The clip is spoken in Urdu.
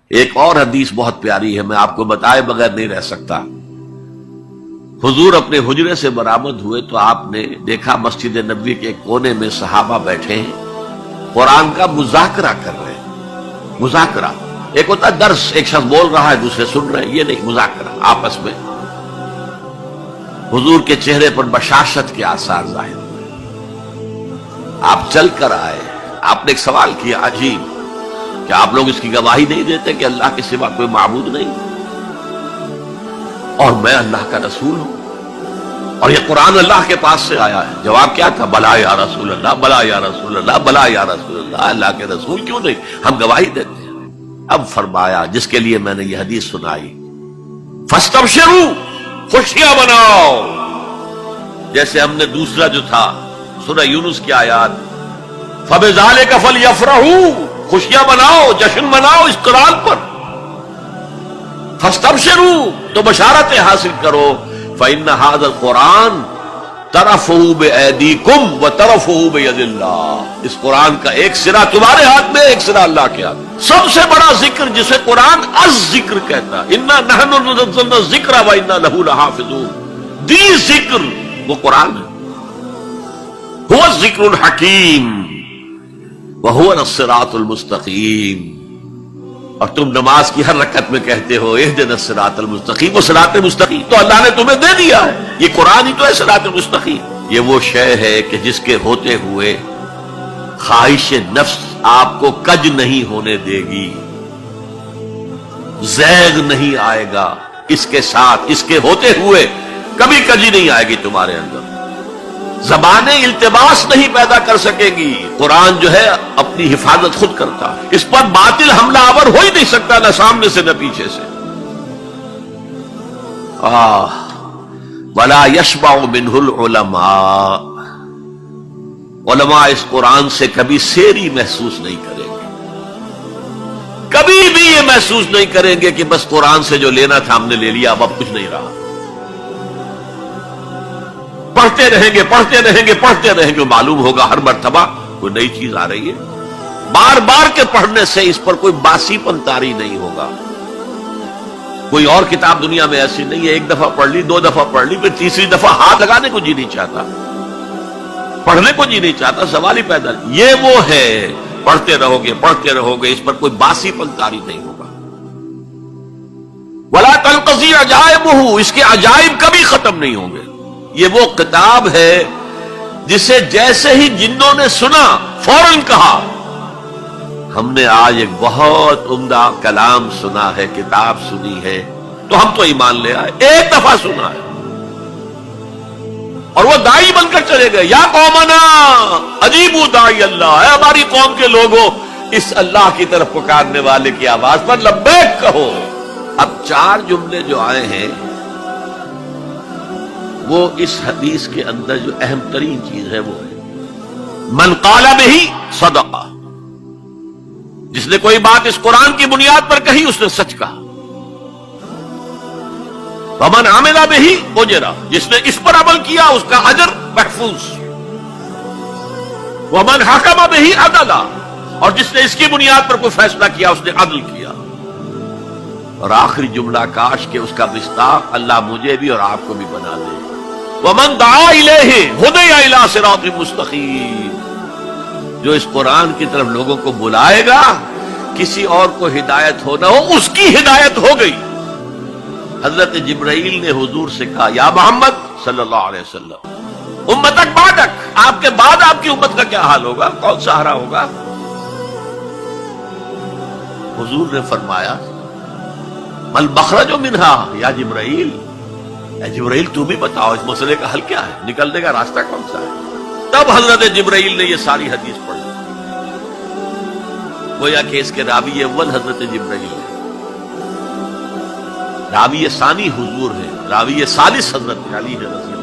ایک اور حدیث بہت پیاری ہے، میں آپ کو بتائے بغیر نہیں رہ سکتا۔ حضور اپنے حجرے سے برآمد ہوئے تو آپ نے دیکھا مسجد نبوی کے ایک کونے میں صحابہ بیٹھے ہیں، قرآن کا مذاکرہ کر رہے ہیں۔ مذاکرہ ایک ہوتا ہے درس، ایک شخص بول رہا ہے دوسرے سن رہے ہیں، یہ نہیں، مذاکرہ آپس میں۔ حضور کے چہرے پر بشاشت کے آثار ظاہر ہوئے۔ آپ چل کر آئے، آپ نے ایک سوال کیا عجیب، کہ آپ لوگ اس کی گواہی نہیں دیتے کہ اللہ کے سوا کوئی معبود نہیں اور میں اللہ کا رسول ہوں اور یہ قرآن اللہ کے پاس سے آیا ہے؟ جواب کیا تھا؟ بلا یا رسول اللہ، بلا یا رسول اللہ، بلا یا رسول اللہ۔ اللہ کے رسول کیوں نہیں، ہم گواہی دیتے ہیں۔ اب فرمایا جس کے لیے میں نے یہ حدیث سنائی، فاستبشروا، خوشیاں مناؤ، جیسے ہم نے دوسرا جو تھا سورہ یونس کی آیات، فبذالک فلیفرحوا، خوشیاں مناؤ، جشن مناؤ اس قرآن پر۔ فاستبشروا، تو بشارتیں حاصل کرو، فإن هذا القرآن طرفه بأيديكم وطرفه بيد اللہ، اس قرآن کا ایک سرا تمہارے ہاتھ میں، ایک سرا اللہ کے ہاتھ میں۔ سب سے بڑا ذکر جسے قرآن الذکر کہتا ہے، انا نحن نزلنا الذکر وانا له لحافظون، دی ذکر وہ قرآن ہے، هو الذکر الحکیم وَهُوَ الصِّرَاطُ الْمُسْتَقِيمُ۔ اور تم نماز کی ہر رکعت میں کہتے ہو اهدنا الصراط المستقیم، وہ صراط مستقیم تو اللہ نے تمہیں دے دیا ہے، یہ قرآن ہی تو ہے صراط مستقیم۔ یہ وہ شے ہے کہ جس کے ہوتے ہوئے خواہش نفس آپ کو کج نہیں ہونے دے گی، زیغ نہیں آئے گا اس کے ساتھ، اس کے ہوتے ہوئے کبھی کجی نہیں آئے گی تمہارے اندر، زبانیں التباس نہیں پیدا کر سکے گی۔ قرآن جو ہے اپنی حفاظت خود کرتا ہے، اس پر باطل حملہ آور ہو ہی نہیں سکتا، نہ سامنے سے نہ پیچھے سے۔ وَلَا يَشْبَعُ مِنْهُ الْعُلَمَاءُ، علماء اس قرآن سے کبھی سیری محسوس نہیں کریں گے، کبھی بھی یہ محسوس نہیں کریں گے کہ بس قرآن سے جو لینا تھا ہم نے لے لیا، اب کچھ نہیں رہا۔ پڑھتے رہیں گے، پڑھتے رہیں گے، پڑھتے رہیں گے، معلوم ہوگا ہر مرتبہ کوئی نئی چیز آ رہی ہے۔ بار بار کے پڑھنے سے اس پر کوئی باسی پن طاری نہیں ہوگا۔ کوئی اور کتاب دنیا میں ایسی نہیں ہے، ایک دفعہ پڑھ لی، دو دفعہ پڑھ لی، پھر تیسری دفعہ ہاتھ لگانے کو جی نہیں چاہتا، پڑھنے کو جی نہیں چاہتا، سوال ہی پیدا نہیں۔ یہ وہ ہے، پڑھتے رہو گے، پڑھتے رہو گے، اس پر کوئی باسی پن طاری نہیں ہوگا۔ وَلَا تَنْقَضِي عَجَائِبُهُ، اس کے عجائب کبھی ختم نہیں ہوں گے۔ یہ وہ کتاب ہے جسے جیسے ہی جنوں نے سنا فوراً کہا ہم نے آج ایک بہت عمدہ کلام سنا ہے، کتاب سنی ہے، تو ہم تو ایمان لے آئے۔ ایک دفعہ سنا ہے اور وہ داعی بن کر چلے گئے، یا قومنا اجیبوا داعی اللہ، اے ہماری قوم کے لوگوں اس اللہ کی طرف پکارنے والے کی آواز پر لبیک کہو۔ اب چار جملے جو آئے ہیں وہ اس حدیث کے اندر جو اہم ترین چیز ہے وہ ہے من قال بہ صدق، جس نے کوئی بات اس قرآن کی بنیاد پر کہی اس نے سچ کہا۔ ومن عمل بہ اجر، جس نے اس پر عمل کیا اس کا اجر محفوظ۔ ومن حکم بہ عدل، اور جس نے اس کی بنیاد پر کوئی فیصلہ کیا اس نے عدل کیا۔ اور آخری جملہ، کاش کہ اس کا مصداق اللہ مجھے بھی اور آپ کو بھی بنا دے، وَمَن دَعَا إِلَيْهِ هُدِيَ إِلَىٰ صِرَاطٍ مُسْتَقِيمٍ، جو اس قرآن کی طرف لوگوں کو بلائے گا، کسی اور کو ہدایت ہو نہ ہو، اس کی ہدایت ہو گئی۔ حضرت جبرائیل نے حضور سے کہا یا محمد صلی اللہ علیہ وسلم، امتک بعدک، آپ کے بعد آپ کی امت کا کیا حال ہوگا، کون سہارا ہوگا؟ حضور نے فرمایا مَل مخرج منها یا جبرائیل، اے جبرائیل تو بھی بتاؤ اس مسئلے کا حل کیا ہے، نکلنے کا راستہ کون سا ہے؟ تب حضرت جبرائیل نے یہ ساری حدیث پڑھی، گویا کہ اس کے راوی اول حضرت جبرائیل ہے، راوی ثانی حضور ہے، راوی ثالث حضرت علی ہے رضی